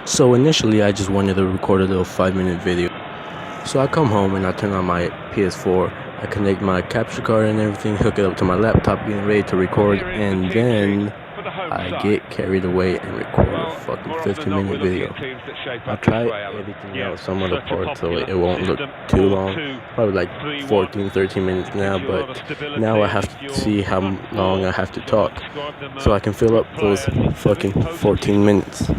So initially I just wanted to record a little 5-minute video. So I come home and I turn on my PS4, I connect my capture card and everything, hook it up to my laptop, getting ready to record, and then I get carried away and record a fucking 15-minute video. I tried editing out some of the parts so it won't look too long, probably like 14-13 minutes now, but now I have to see how long I have to talk so I can fill up those fucking 14 minutes.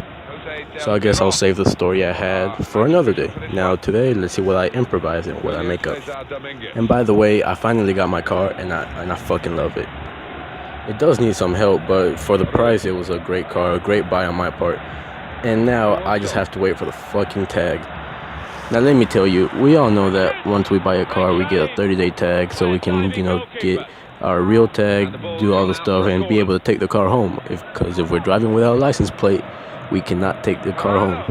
So I guess I'll save the story I had for another day. Now today, let's see what I improvise and what I make up. And by the way, I finally got my car and I fucking love it. It does need some help, but for the price, it was a great car, a great buy on my part. And now I just have to wait for the fucking tag. Now let me tell you, we all know that once we buy a car, we get a 30-day tag so we can, get our real tag, do all the stuff, and be able to take the car home. Because if we're driving without a license plate, we cannot take the car home.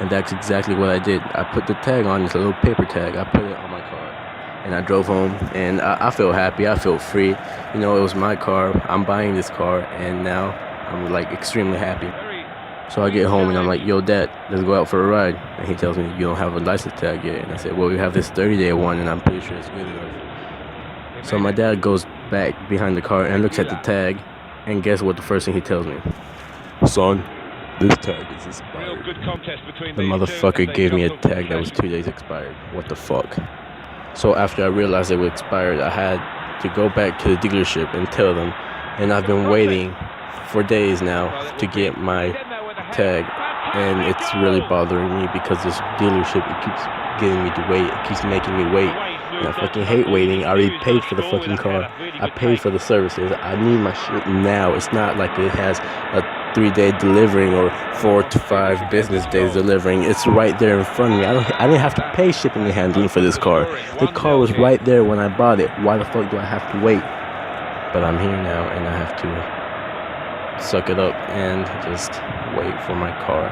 And that's exactly what I did. I put the tag on, it's a little paper tag. I put it on my car and I drove home, and I felt happy, I felt free. It was my car, I'm buying this car, and now I'm like extremely happy. So I get home and I'm like, yo Dad, let's go out for a ride. And he tells me, you don't have a license tag yet. And I said, well, we have this 30-day one and I'm pretty sure it's good enough. So my dad goes back behind the car and looks at the tag, and guess what the first thing he tells me? Son, this tag is expired. The motherfucker gave me a tag that was 2 days expired. What the fuck? So after I realized it was expired, I had to go back to the dealership and tell them. And I've been waiting for days now to get my tag. And it's really bothering me because this dealership, it keeps getting me to wait. It keeps making me wait. And I fucking hate waiting. I already paid for the fucking car. I paid for the services. I need my shit now. It's not like it has a 3-day delivering or 4 to 5 business days delivering. It's right there in front of me. I didn't have to pay shipping and handling for this car. The car was right there when I bought it. Why the fuck do I have to wait? But I'm here now and I have to suck it up and just wait for my car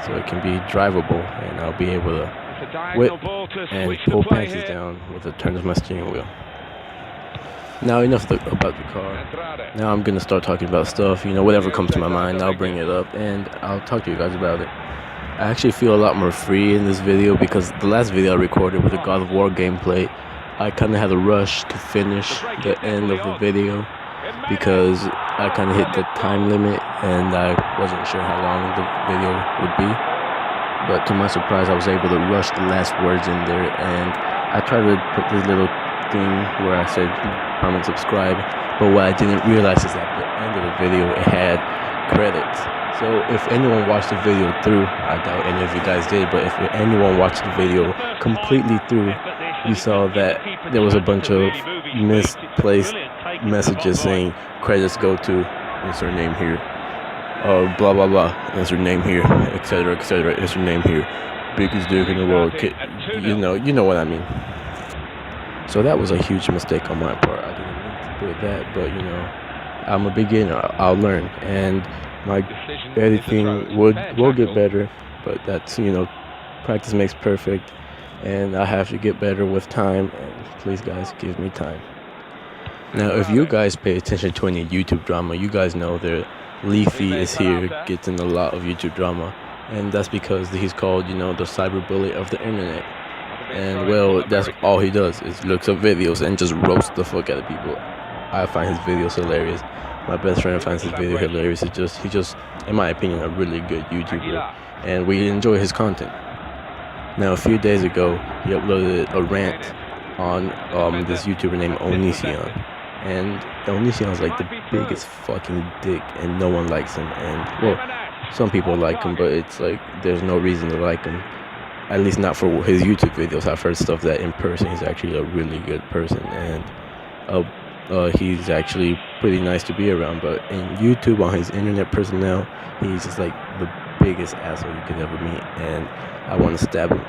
so it can be drivable, and I'll be able to whip and pull panties down with the turn of my steering wheel. Now enough about the car. Now I'm gonna start talking about stuff, whatever comes to my mind, I'll bring it up and I'll talk to you guys about it. I actually feel a lot more free in this video because the last video I recorded with the God of War gameplay, I kind of had a rush to finish the end of the video because I kind of hit the time limit and I wasn't sure how long the video would be. But to my surprise, I was able to rush the last words in there, and I tried to put this little thing where I said comment, subscribe, but what I didn't realize is at the end of the video it had credits. So if anyone watched the video through, I doubt any of you guys did, but if anyone watched the video completely through, you saw that there was a bunch of misplaced messages saying credits go to insert name here, blah blah blah, insert name here, etc etc, insert name here, biggest dick in the world, you know what I mean. So that was a huge mistake on my part. I didn't mean to do that, but I'm a beginner. I'll learn, and my editing will get better. But that's practice makes perfect, and I have to get better with time. And please, guys, give me time. Now, if you guys pay attention to any YouTube drama, you guys know that Leafy is here, gets in a lot of YouTube drama, and that's because he's called the cyberbully of the internet. And well, that's all he does is looks up videos and just roasts the fuck out of people. I find his videos hilarious. My best friend finds his video hilarious. He's just, in my opinion, a really good YouTuber, and we enjoy his content. Now, a few days ago, he uploaded a rant on this YouTuber named Onision, and Onision's like the biggest fucking dick, and no one likes him. And well, some people like him, but it's like there's no reason to like him. At least not for his YouTube videos. I've heard stuff that in person he's actually a really good person, and he's actually pretty nice to be around. But in YouTube, on his internet personnel, he's just like the biggest asshole you could ever meet, and I want to stab him.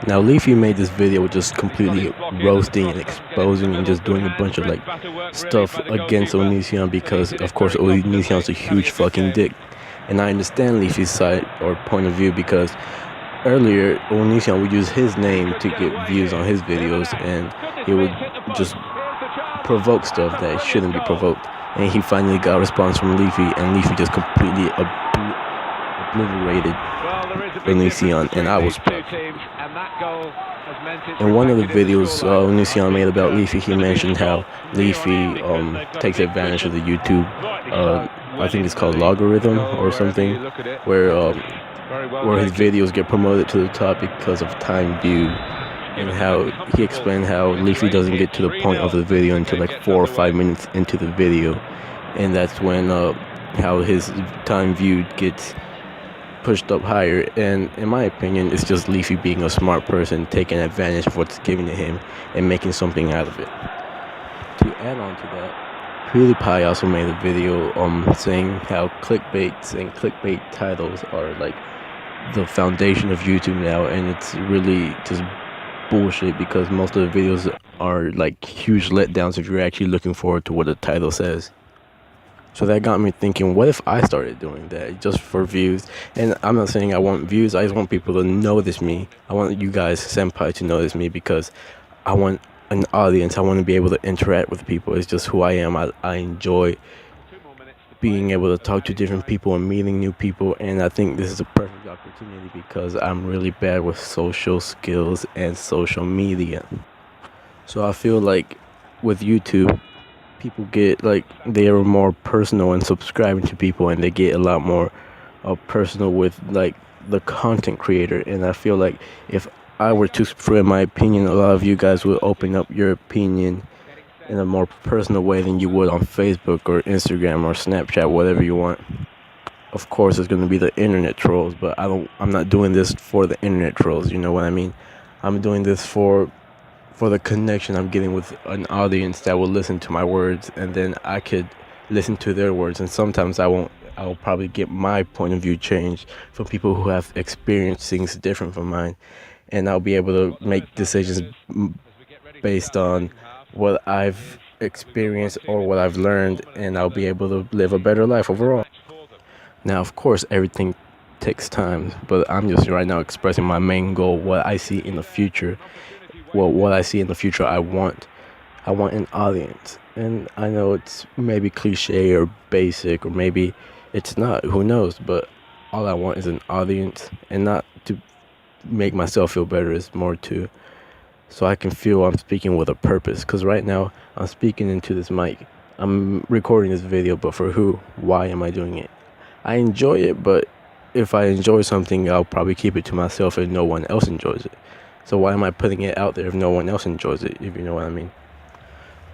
Now Leafy made this video just completely roasting and exposing and just doing a bunch of like stuff against Onision because of course Onision's a huge fucking dick, and I understand Leafy's side or point of view because earlier, Onision would use his name to get views on his videos, and he would just provoke stuff that shouldn't be provoked. And he finally got a response from Leafy, and Leafy just completely obliterated Onision, and I was proud. In one of the videos Onision made about Leafy, he mentioned how Leafy takes advantage of the YouTube, I think it's called logarithm or something, where his videos get promoted to the top because of time view, and how he explained how Leafy doesn't get to the point of the video until like 4 or 5 minutes into the video, and that's when how his time viewed gets pushed up higher. And in my opinion, it's just Leafy being a smart person, taking advantage of what's given to him and making something out of it. To add on to that, PewDiePie also made a video saying how clickbaits and clickbait titles are like the foundation of YouTube now, and it's really just bullshit because most of the videos are like huge letdowns if you're actually looking forward to what the title says. So that got me thinking, what if I started doing that just for views? And I'm not saying I want views, I just want people to notice me. I want you guys, senpai, to notice me because I want an audience. I want to be able to interact with people. It's just who I am. I enjoy being able to talk to different people and meeting new people, and I think this is a perfect opportunity because I'm really bad with social skills and social media. So I feel like with YouTube, people get like, they are more personal and subscribing to people, and they get a lot more personal with like the content creator. And I feel like if I were to spread my opinion, a lot of you guys would open up your opinion in a more personal way than you would on Facebook or Instagram or Snapchat, whatever you want. Of course, it's going to be the internet trolls, but I'm not doing this for the internet trolls, you know what I mean? I'm doing this for the connection I'm getting with an audience that will listen to my words, and then I could listen to their words. And sometimes I'll probably get my point of view changed from people who have experienced things different from mine, and I'll be able to make decisions based on what I've experienced or what I've learned, and I'll be able to live a better life overall. Now, of course, everything takes time, but I'm just right now expressing my main goal, what I see in the future. Well, what I see in the future, I want an audience. And I know it's maybe cliche or basic, or maybe it's not, who knows, but all I want is an audience, and not to make myself feel better, it's more to so I can feel I'm speaking with a purpose. Because right now I'm speaking into this mic, I'm recording this video, but for who? Why am I doing it? I enjoy it, but if I enjoy something, I'll probably keep it to myself if no one else enjoys it. So why am I putting it out there if no one else enjoys it, if you know what I mean?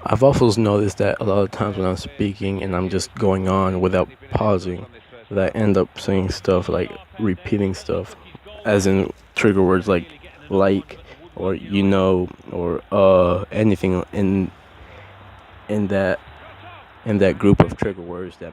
I've also noticed that a lot of times when I'm speaking and I'm just going on without pausing, that I end up saying stuff like repeating stuff, as in trigger words like or you know, or anything in that group of trigger words that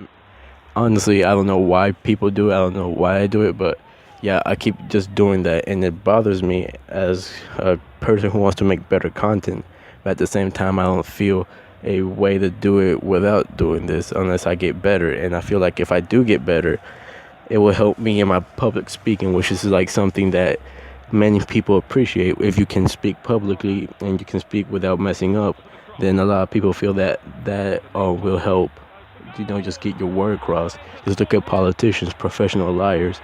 honestly I don't know why people do it. I don't know why I do it, but yeah, I keep just doing that, and it bothers me as a person who wants to make better content. But at the same time, I don't feel a way to do it without doing this unless I get better. And I feel like if I do get better, it will help me in my public speaking, which is like something that many people appreciate. If you can speak publicly and you can speak without messing up, then a lot of people feel that will help, you know, just get your word across. Just look at politicians, professional liars.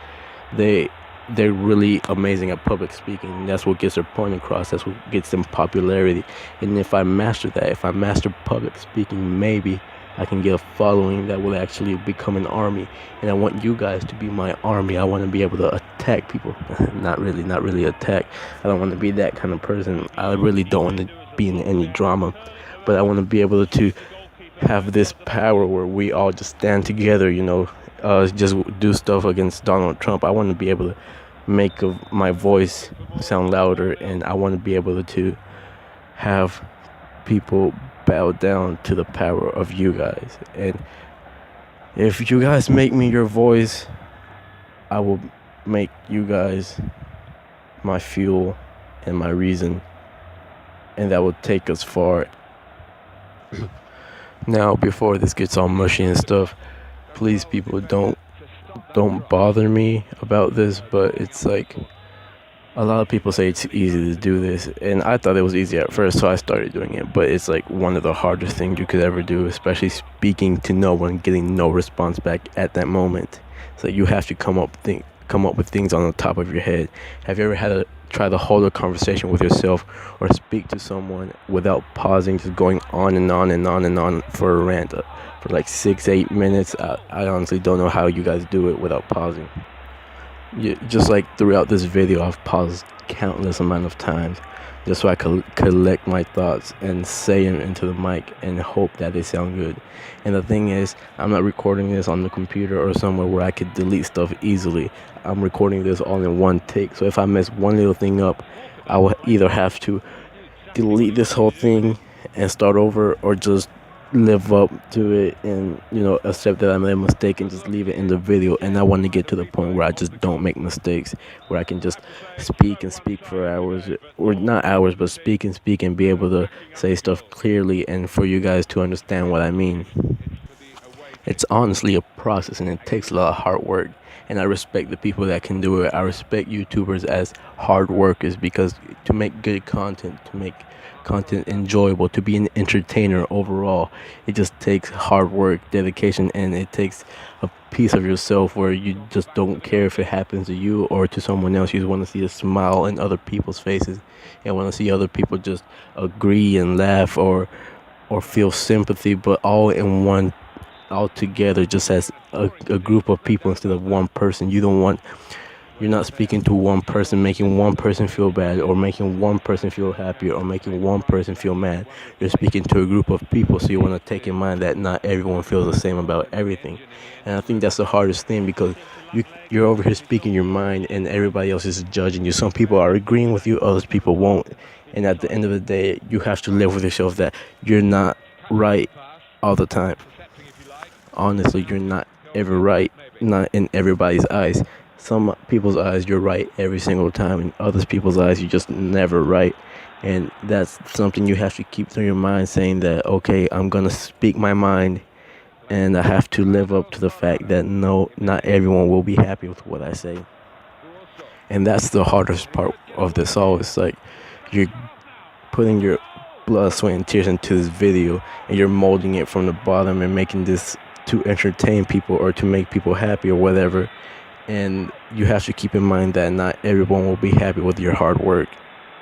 They're really amazing at public speaking. That's what gets their point across. That's what gets them popularity. And if I master that, if I master public speaking, maybe I can get a following that will actually become an army. And I want you guys to be my army. I want to be able to attack people. not really attack. I don't want to be that kind of person. I really don't want to be in any drama. But I want to be able to have this power where we all just stand together, you know, just do stuff against Donald Trump. I want to be able to make my voice sound louder, and I want to be able to have people bow down to the power of you guys. And if you guys make me your voice, I will make you guys my fuel and my reason, and that will take us far. Now, before this gets all mushy and stuff, please, people, don't bother me about this, but it's like a lot of people say it's easy to do this, and I thought it was easy at first, so I started doing it. But it's like one of the hardest things you could ever do, especially speaking to no one, getting no response back at that moment. So you have to come up come up with things on the top of your head. Have you ever had to try to hold a conversation with yourself or speak to someone without pausing, just going on and on and on and on for a rant for like 6-8 minutes? I honestly don't know how you guys do it without pausing. Just like throughout this video, I've paused countless amount of times just so I could collect my thoughts and say them into the mic and hope that they sound good. And the thing is, I'm not recording this on the computer or somewhere where I could delete stuff easily. I'm recording this all in one take. So if I mess one little thing up, I will either have to delete this whole thing and start over, or just live up to it and accept that I made a mistake and just leave it in the video. And I want to get to the point where I just don't make mistakes, where I can just speak and speak for hours, or not hours, but speak and be able to say stuff clearly and for you guys to understand what I mean. It's honestly a process, and it takes a lot of hard work, and I respect the people that can do it. I respect YouTubers as hard workers, because to make good content, to make content enjoyable, to be an entertainer overall, it just takes hard work, dedication, and it takes a piece of yourself where you just don't care if it happens to you or to someone else. You just want to see a smile in other people's faces and want to see other people just agree and laugh or feel sympathy, but all in one, all together, just as a group of people instead of one person. You're not speaking to one person, making one person feel bad, or making one person feel happy, or making one person feel mad. You're speaking to a group of people, so you want to take in mind that not everyone feels the same about everything. And I think that's the hardest thing, because you're over here speaking your mind and everybody else is judging you. Some people are agreeing with you, others people won't. And at the end of the day, you have to live with yourself that you're not right all the time. Honestly, you're not ever right, not in everybody's eyes. Some people's eyes, you're right every single time. In others people's eyes, you're just never right. And that's something you have to keep through your mind, saying that, okay, I'm going to speak my mind, and I have to live up to the fact that no, not everyone will be happy with what I say. And that's the hardest part of this all. It's like you're putting your blood, sweat, and tears into this video, and you're molding it from the bottom and making this to entertain people or to make people happy or whatever. And you have to keep in mind that not everyone will be happy with your hard work,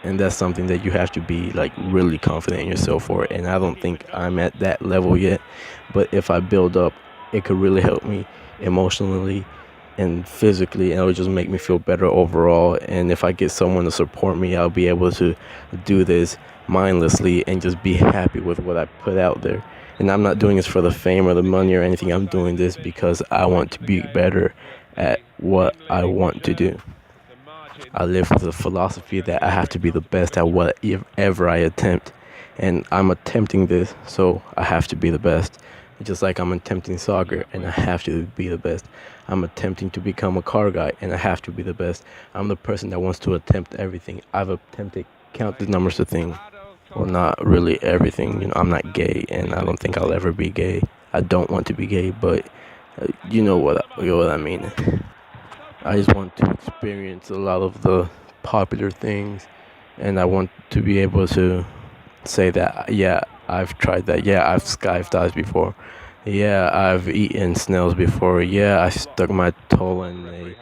and that's something that you have to be like really confident in yourself for. And I don't think I'm at that level yet, but if I build up, it could really help me emotionally and physically, and it'll just make me feel better overall. And if I get someone to support me, I'll be able to do this mindlessly and just be happy with what I put out there. And I'm not doing this for the fame or the money or anything. I'm doing this because I want to be better at what I want to do. I live with the philosophy that I have to be the best at whatever I attempt, and I'm attempting this, so I have to be the best. Just like I'm attempting soccer, and I have to be the best. I'm attempting to become a car guy, and I have to be the best. I'm the person that wants to attempt everything. I've attempted countless numbers of things. Well, not really everything. I'm not gay, and I don't think I'll ever be gay. I don't want to be gay, but you know what I mean. I just want to experience a lot of the popular things, and I want to be able to say that, yeah, I've tried that. Yeah, I've skydived before. Yeah, I've eaten snails before. Yeah, I stuck my toe in a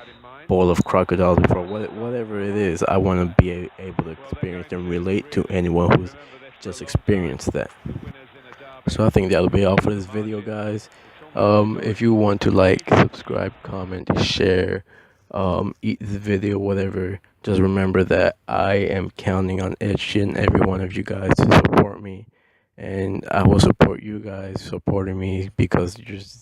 bowl of crocodiles before. Whatever it is, I want to be able to experience and relate to anyone who's just experienced that. So I think that'll be all for this video, guys. If you want to like, subscribe, comment, share, eat the video, whatever, just remember that I am counting on each and every one of you guys to support me, and I will support you guys supporting me, because you're